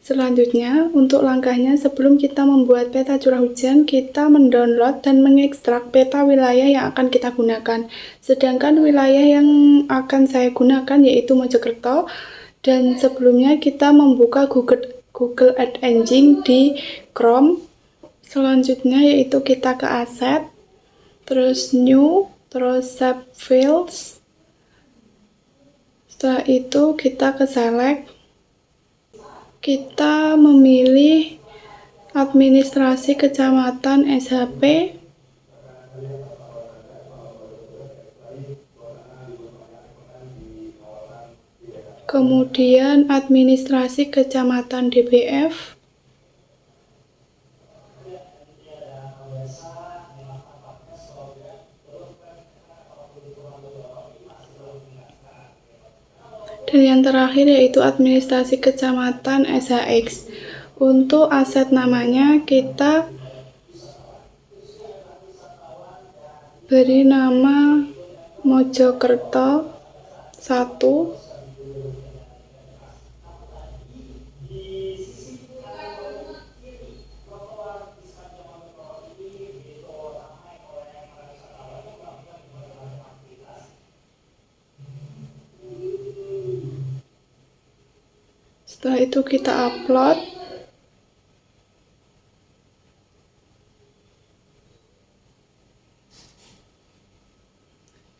Selanjutnya, untuk langkahnya sebelum kita membuat peta curah hujan, kita mendownload dan mengekstrak peta wilayah yang akan kita gunakan. Sedangkan wilayah yang akan saya gunakan yaitu Mojokerto, dan sebelumnya kita membuka Google Ads Engine di Chrome. Selanjutnya yaitu kita ke Asset, terus New, terus Save Fields. Setelah itu kita ke Select. Kita memilih administrasi kecamatan SHP, kemudian administrasi kecamatan DPF, dan yang terakhir yaitu administrasi kecamatan SHX. Untuk aset namanya kita beri nama Mojokerto 1. Setelah itu kita upload.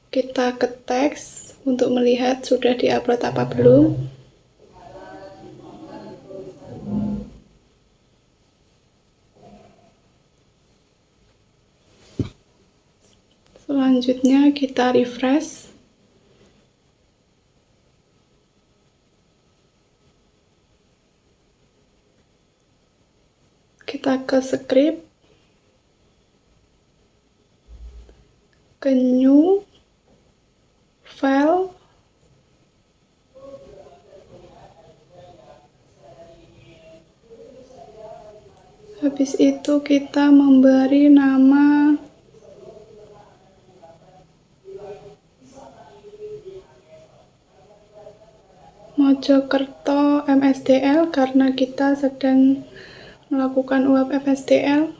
Kita ke teks untuk melihat sudah diupload apa belum. Selanjutnya kita refresh. Kita ke script, ke new, file, habis itu kita memberi nama Mojokerto MSDL karena kita sedang melakukan uap MSDL.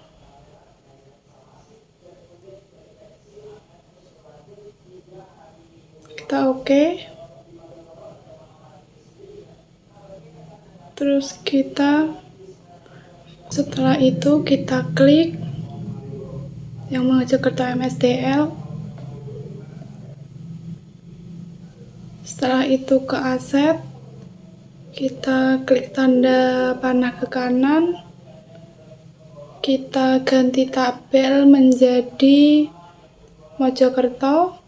Kita oke. Terus setelah itu kita klik yang Mojokerto MSDL. Setelah itu ke aset, kita klik tanda panah ke kanan, kita ganti tabel menjadi Mojokerto.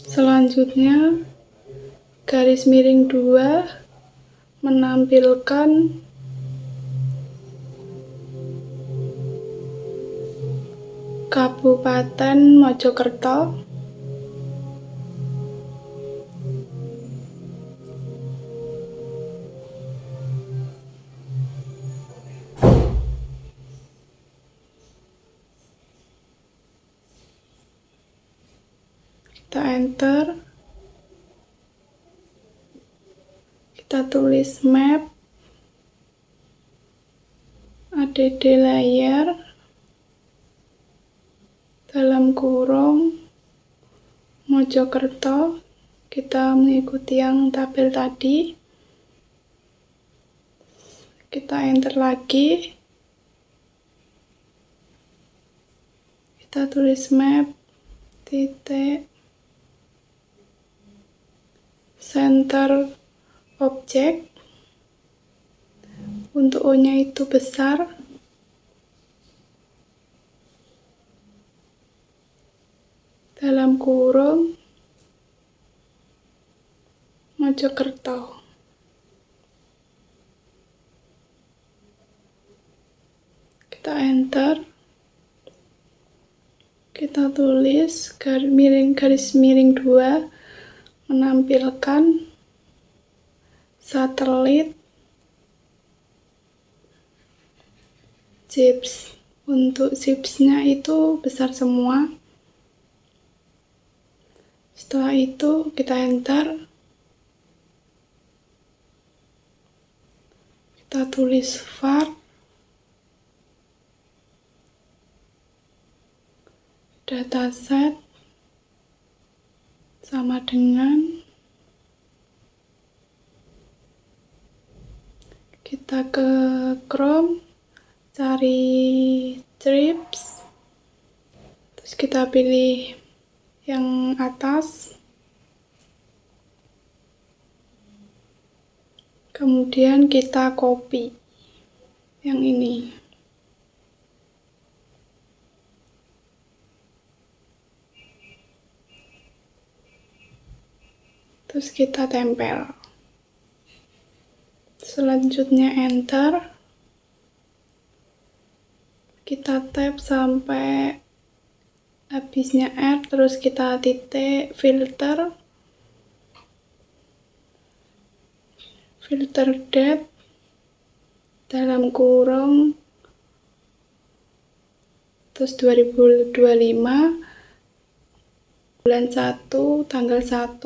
Selanjutnya garis miring 2 menampilkan Kabupaten Mojokerto. Kita enter. Kita tulis map, add layer, dalam kurung Mojokerto. Kita mengikuti yang tabel tadi. Kita enter lagi. Kita tulis map titik center object. Untuk O-nya itu besar. Dalam kurung Mojokerto. Kita enter. Kita tulis garis miring 2 menampilkan satelit chips. Untuk chipsnya itu besar semua. Setelah itu kita enter, kita tulis var dataset sama dengan kita ke Chrome, cari trips, terus kita pilih yang atas, kemudian kita copy yang ini, terus kita tempel. Selanjutnya enter, kita tap sampai habisnya R, terus kita titik filter date dalam kurung terus 2025 bulan 1 tanggal 1,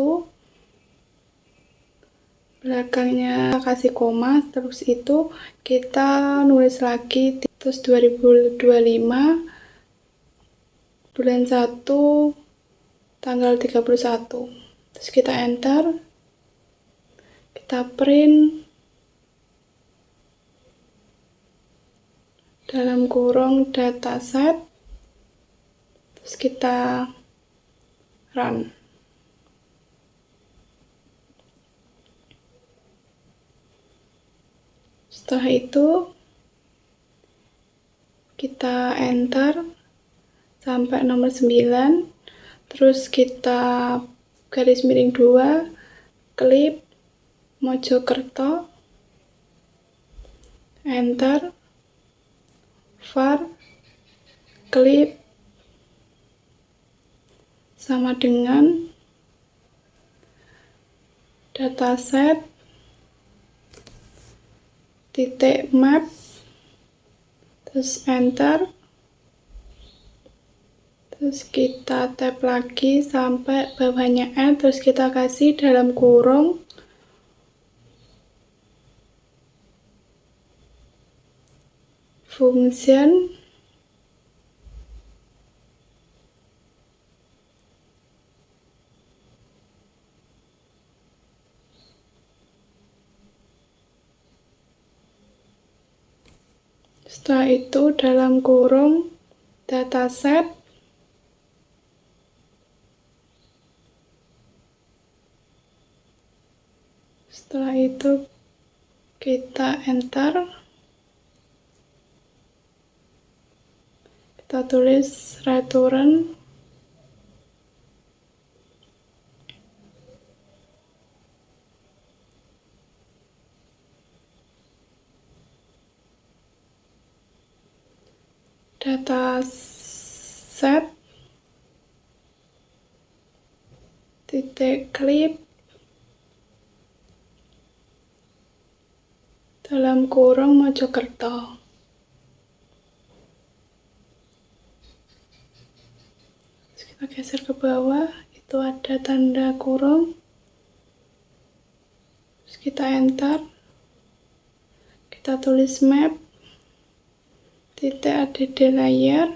belakangnya kasih koma, terus itu kita nulis lagi terus 2025 bulan 1 tanggal 31, terus kita enter, kita print dalam kurung dataset, terus kita run. Setelah itu kita enter sampai nomor 9, terus kita garis miring 2, klik Mojokerto, enter, var, klik sama dengan dataset titik map, terus enter, terus kita tap lagi sampai bawahnya N, terus kita kasih dalam kurung function setelah itu dalam kurung dataset, setelah itu kita enter, kita tulis return, dataset titik clip dalam kurung Mojokerto. Terus kita geser ke bawah, itu ada tanda kurung, terus kita enter, kita tulis map titik add layer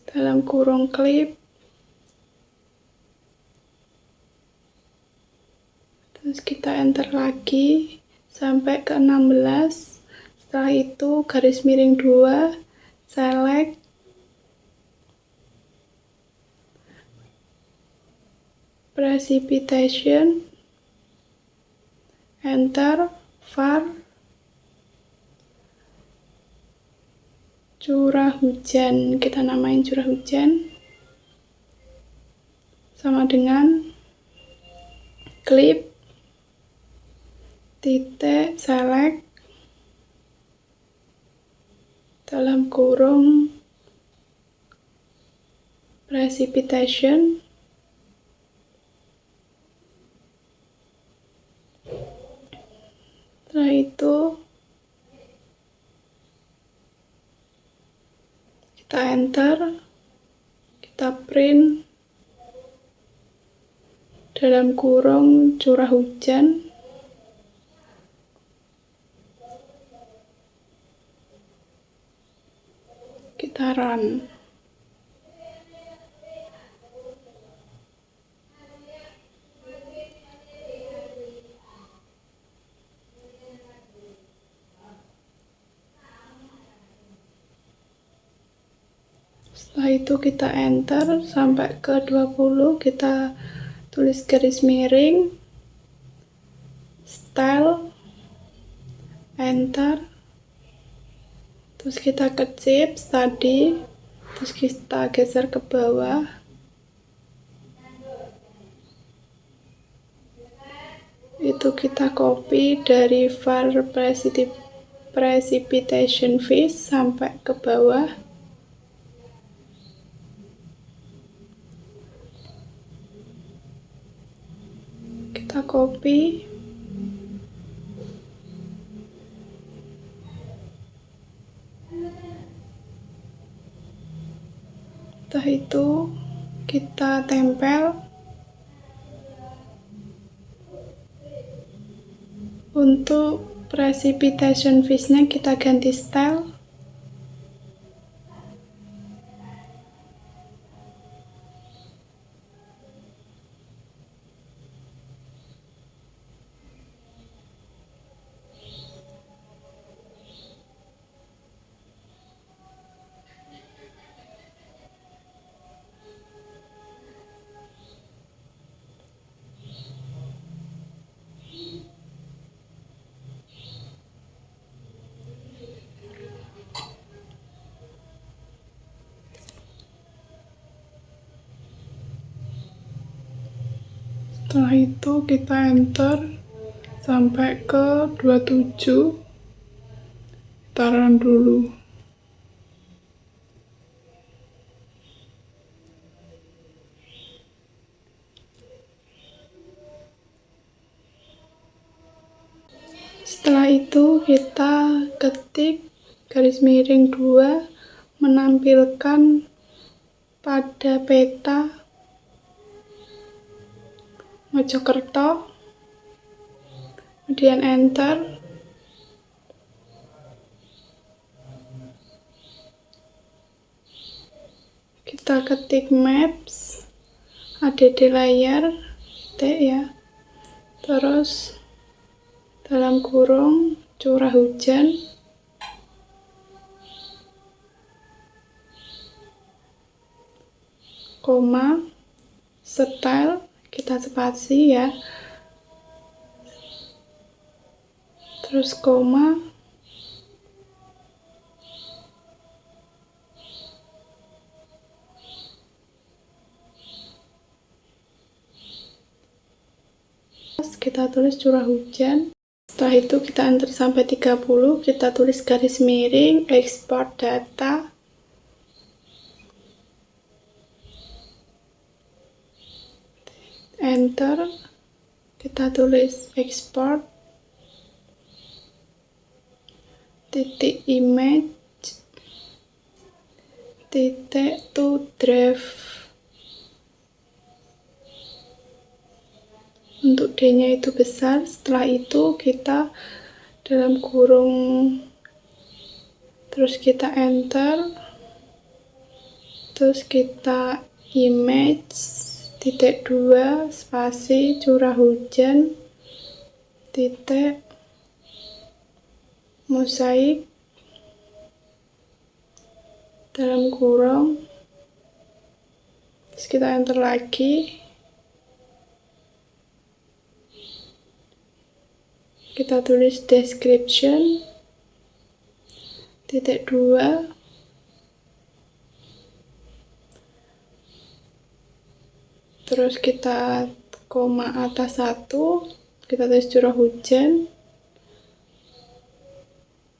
dalam kurung clip, terus kita enter lagi sampai ke 16, setelah itu garis miring 2, select, precipitation, enter, var, curah hujan, kita namain curah hujan, sama dengan clip titik select dalam kurung precipitation, setelah itu kita enter, kita print dalam kurung curah hujan, kita run. Setelah itu kita enter sampai ke 20, kita tulis garis miring, style, enter, terus kita kecip tadi, terus kita geser ke bawah, itu kita copy dari var precipitation fish sampai ke bawah. Kita copy, setelah itu kita tempel. Untuk precipitation fish-nya kita ganti style. Setelah itu kita enter sampai ke 27, kita run dulu. Setelah itu kita ketik garis miring 2 menampilkan pada peta Mojokerto, kemudian enter. Kita ketik maps, add layer, T ya, terus dalam kurung curah hujan, koma, style, kita spasi ya, terus koma, kita tulis curah hujan. Setelah itu kita enter sampai 30, kita tulis garis miring, export data, enter, kita tulis export titik image titik to drive. Untuk D-nya itu besar. Setelah itu kita dalam kurung, terus kita enter, terus kita image titik 2 spasi curah hujan titik mosaik dalam kurung, terus kita enter lagi, kita tulis description titik 2, terus kita koma atas 1, kita tulis curah hujan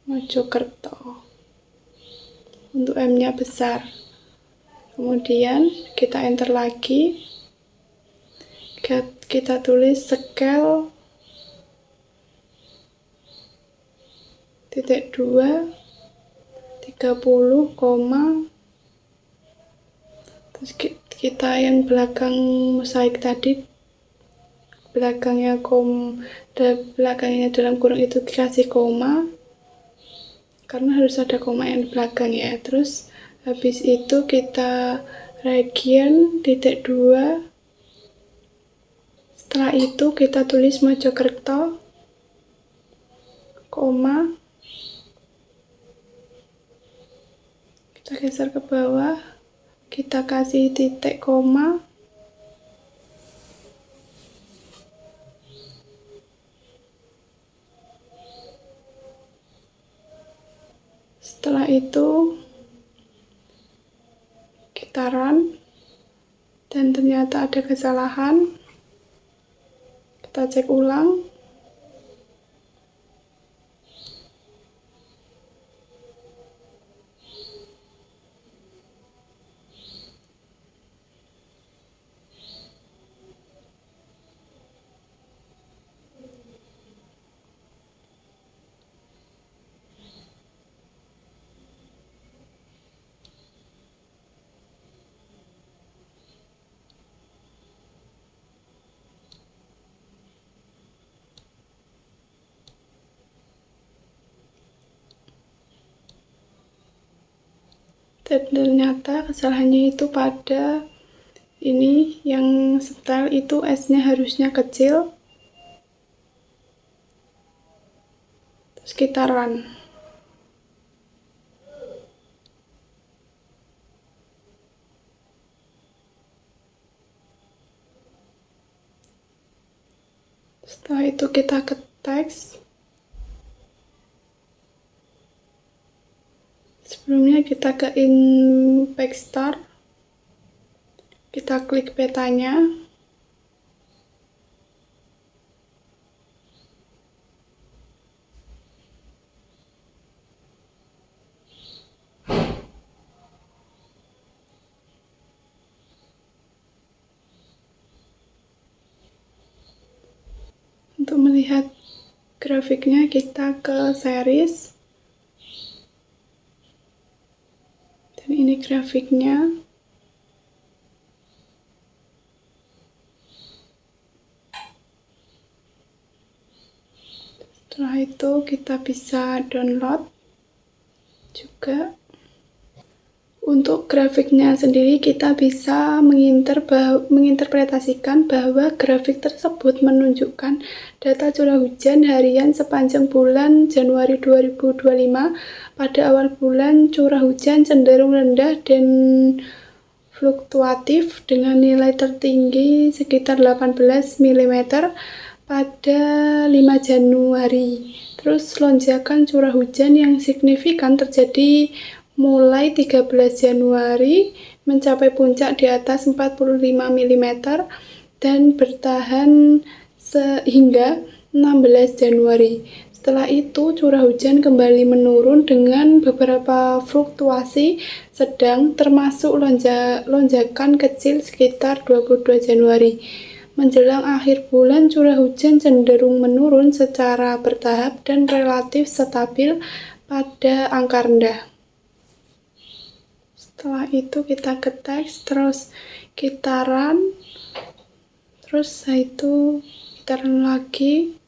Mojokerto. Untuk M-nya besar. Kemudian kita enter lagi, kita tulis scale titik 2 30, terus kita yang belakang mosaik tadi, belakangnya dalam kurung itu dikasih koma, karena harus ada koma yang di belakang ya. Terus habis itu kita region titik 2. Setelah itu kita tulis Mojokerto, koma, kita geser ke bawah, kita kasih titik koma, setelah itu kita run, dan ternyata ada kesalahan. Kita cek ulang. Dan ternyata kesalahannya itu pada ini, yang style itu S-nya harusnya kecil. Terus kita run. Setelah itu kita ke teks. Sebelumnya kita ke Impact Star. Kita klik petanya. Untuk melihat grafiknya kita ke series. Dan ini grafiknya. Setelah itu kita bisa download juga. Untuk grafiknya sendiri kita bisa menginterpretasikan bahwa grafik tersebut menunjukkan data curah hujan harian sepanjang bulan Januari 2025. Pada awal bulan curah hujan cenderung rendah dan fluktuatif dengan nilai tertinggi sekitar 18 mm pada 5 Januari. Terus lonjakan curah hujan yang signifikan terjadi mulai 13 Januari mencapai puncak di atas 45 mm dan bertahan hingga 16 Januari. Setelah itu curah hujan kembali menurun dengan beberapa fluktuasi sedang, termasuk lonjakan kecil sekitar 22 Januari. Menjelang akhir bulan curah hujan cenderung menurun secara bertahap dan relatif stabil pada angka rendah. Setelah itu kita ke teks, terus kita run, terus setelah itu kita run lagi.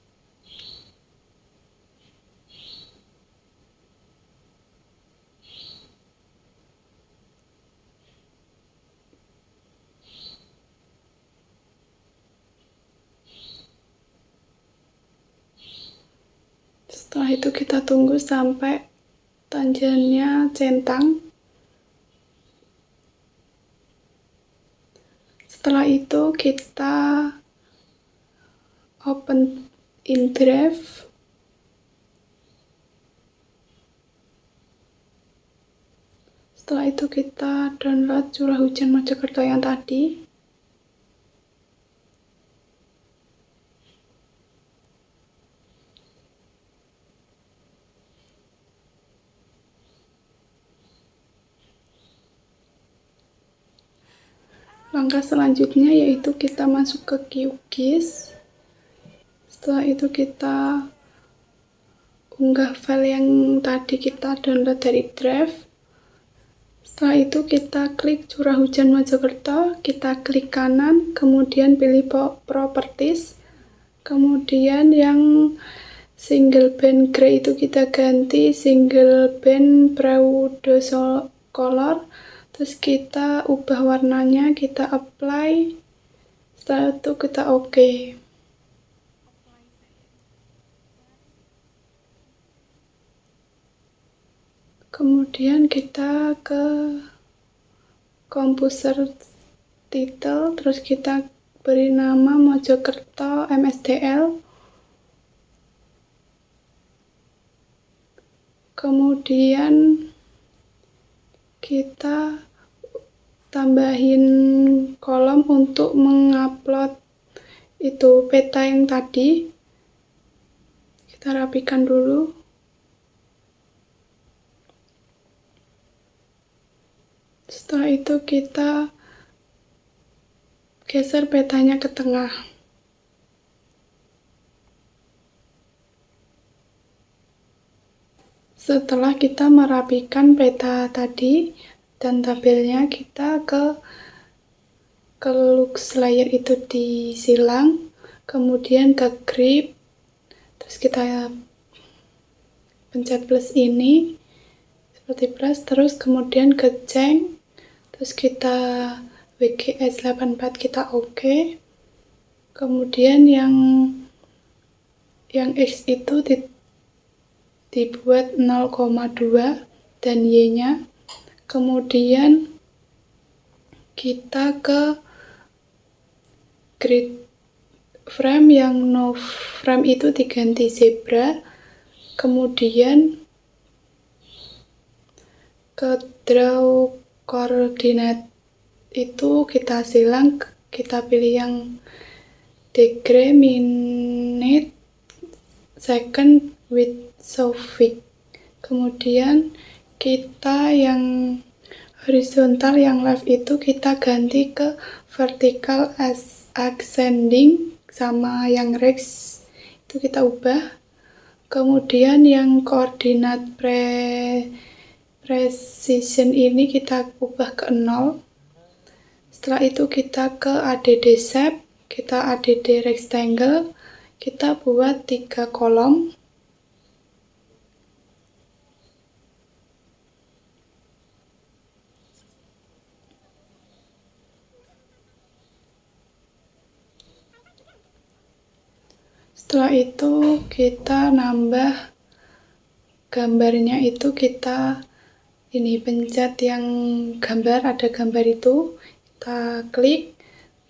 Setelah itu kita tunggu sampai tanjannya centang. Setelah itu kita open in Drive. Setelah itu kita download curah hujan Mojokerto yang tadi. Langkah selanjutnya yaitu kita masuk ke QGIS. Setelah itu kita unggah file yang tadi kita download dari Drive. Setelah itu kita klik curah hujan Mojokerto, kita klik kanan, kemudian pilih properties, kemudian yang single band gray itu kita ganti single band pseudocolor, terus kita ubah warnanya, kita apply, setelah itu kita OK. Kemudian kita ke composer title, terus kita beri nama Mojokerto MSDL. Kemudian kita tambahin kolom untuk mengupload itu peta yang tadi. Kita rapikan dulu. Setelah itu kita geser petanya ke tengah. Setelah kita merapikan peta tadi dan tabelnya, kita ke lux layer itu disilang, kemudian ke grip, terus kita pencet plus ini seperti plus, terus kemudian ke change, terus kita WGS 84 kita OK. Kemudian yang X itu dibuat 0,2 dan Y-nya. Kemudian kita ke grid frame, yang no frame itu diganti zebra. Kemudian ke draw coordinate itu kita silang, kita pilih yang degree, minute, second, with Sofik. Kemudian kita yang horizontal, yang left itu kita ganti ke vertical ascending, sama yang rex itu kita ubah. Kemudian yang koordinat precision ini kita ubah ke 0. Setelah itu kita ke add shape, kita add rectangle, kita buat 3 kolom. Setelah itu kita nambah gambarnya, itu kita ini pencet yang gambar, ada gambar itu, kita klik,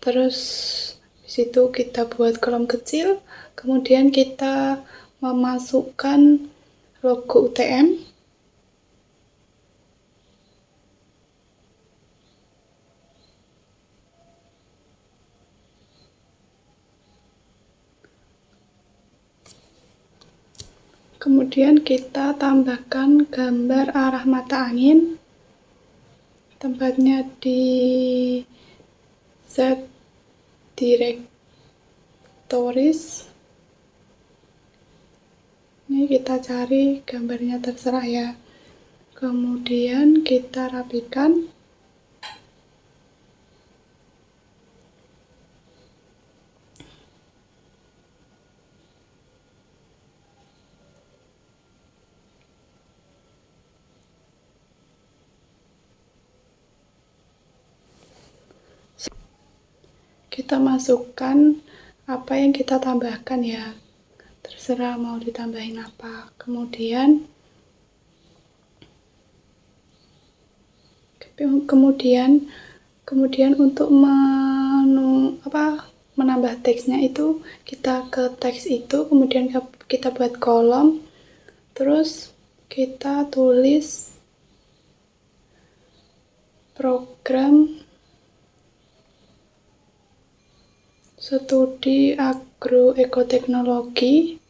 terus disitu kita buat kolom kecil, kemudian kita memasukkan logo UTM. Kemudian kita tambahkan gambar arah mata angin, tempatnya di set directories. Ini kita cari gambarnya, terserah ya. Kemudian kita rapikan. Kita masukkan apa yang kita tambahkan ya, terserah mau ditambahin apa. Kemudian untuk menambah teksnya itu, kita ke teks itu, kemudian kita buat kolom, terus kita tulis program studi agroekoteknologi.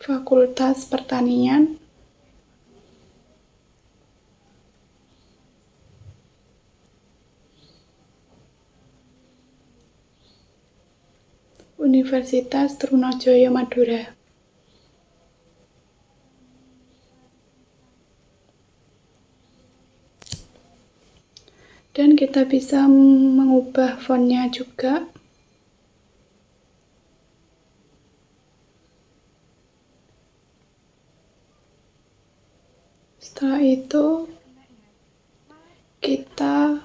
Fakultas Pertanian. Universitas Trunojoyo Madura. Dan kita bisa mengubah fontnya juga. Setelah itu kita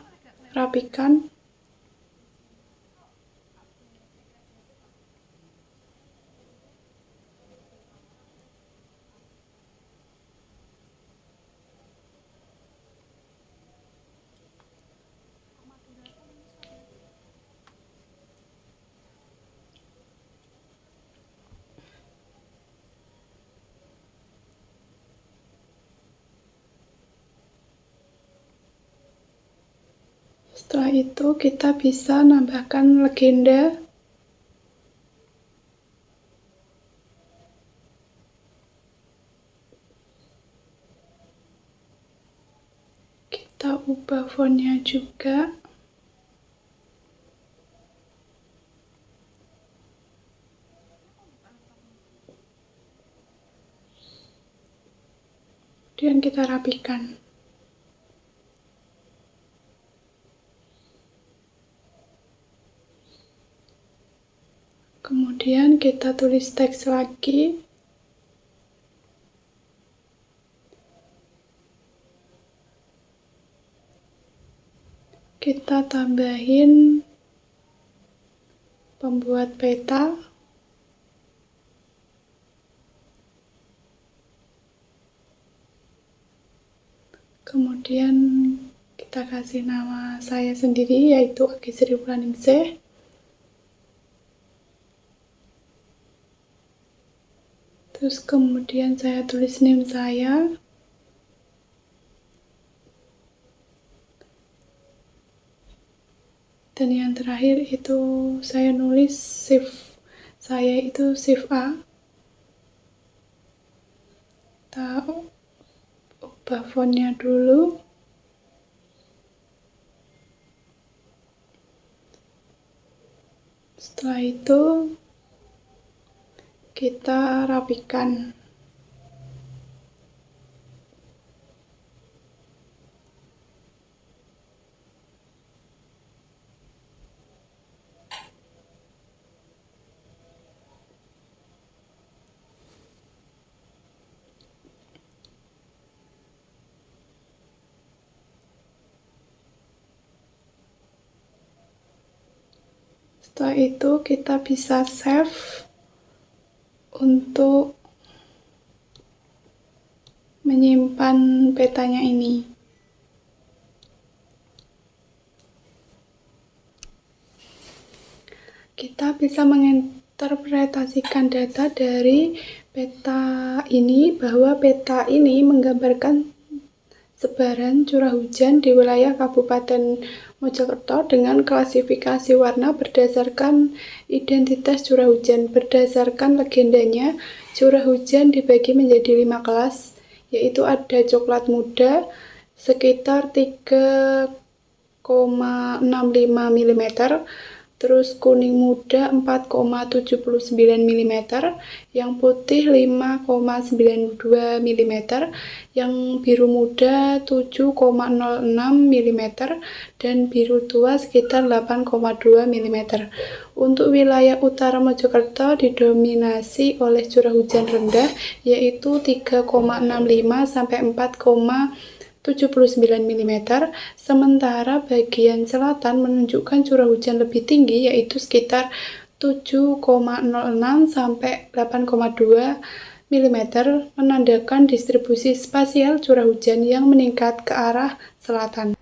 rapikan. Setelah itu kita bisa nambahkan legenda. Kita ubah fontnya juga. Kemudian kita rapikan. Kemudian kita tulis teks lagi. Kita tambahin pembuat peta. Kemudian kita kasih nama saya sendiri, yaitu Agi Sri Wulandningsih. Terus kemudian saya tulis name saya. Dan yang terakhir itu saya nulis shift saya itu shift A. Kita ubah fontnya dulu. Setelah itu kita rapikan. Setelah itu kita bisa save untuk menyimpan petanya ini. Kita bisa menginterpretasikan data dari peta ini bahwa peta ini menggambarkan sebaran curah hujan di wilayah Kabupaten Mojokerto dengan klasifikasi warna berdasarkan identitas curah hujan. Berdasarkan legendanya, curah hujan dibagi menjadi 5 kelas, yaitu ada coklat muda sekitar 3,65 mm, terus kuning muda 4,79 mm, yang putih 5,92 mm, yang biru muda 7,06 mm, dan biru tua sekitar 8,2 mm. Untuk wilayah utara Mojokerto didominasi oleh curah hujan rendah, yaitu 3,65 sampai 4,79 mm, sementara bagian selatan menunjukkan curah hujan lebih tinggi, yaitu sekitar 7,06 sampai 8,2 mm, menandakan distribusi spasial curah hujan yang meningkat ke arah selatan.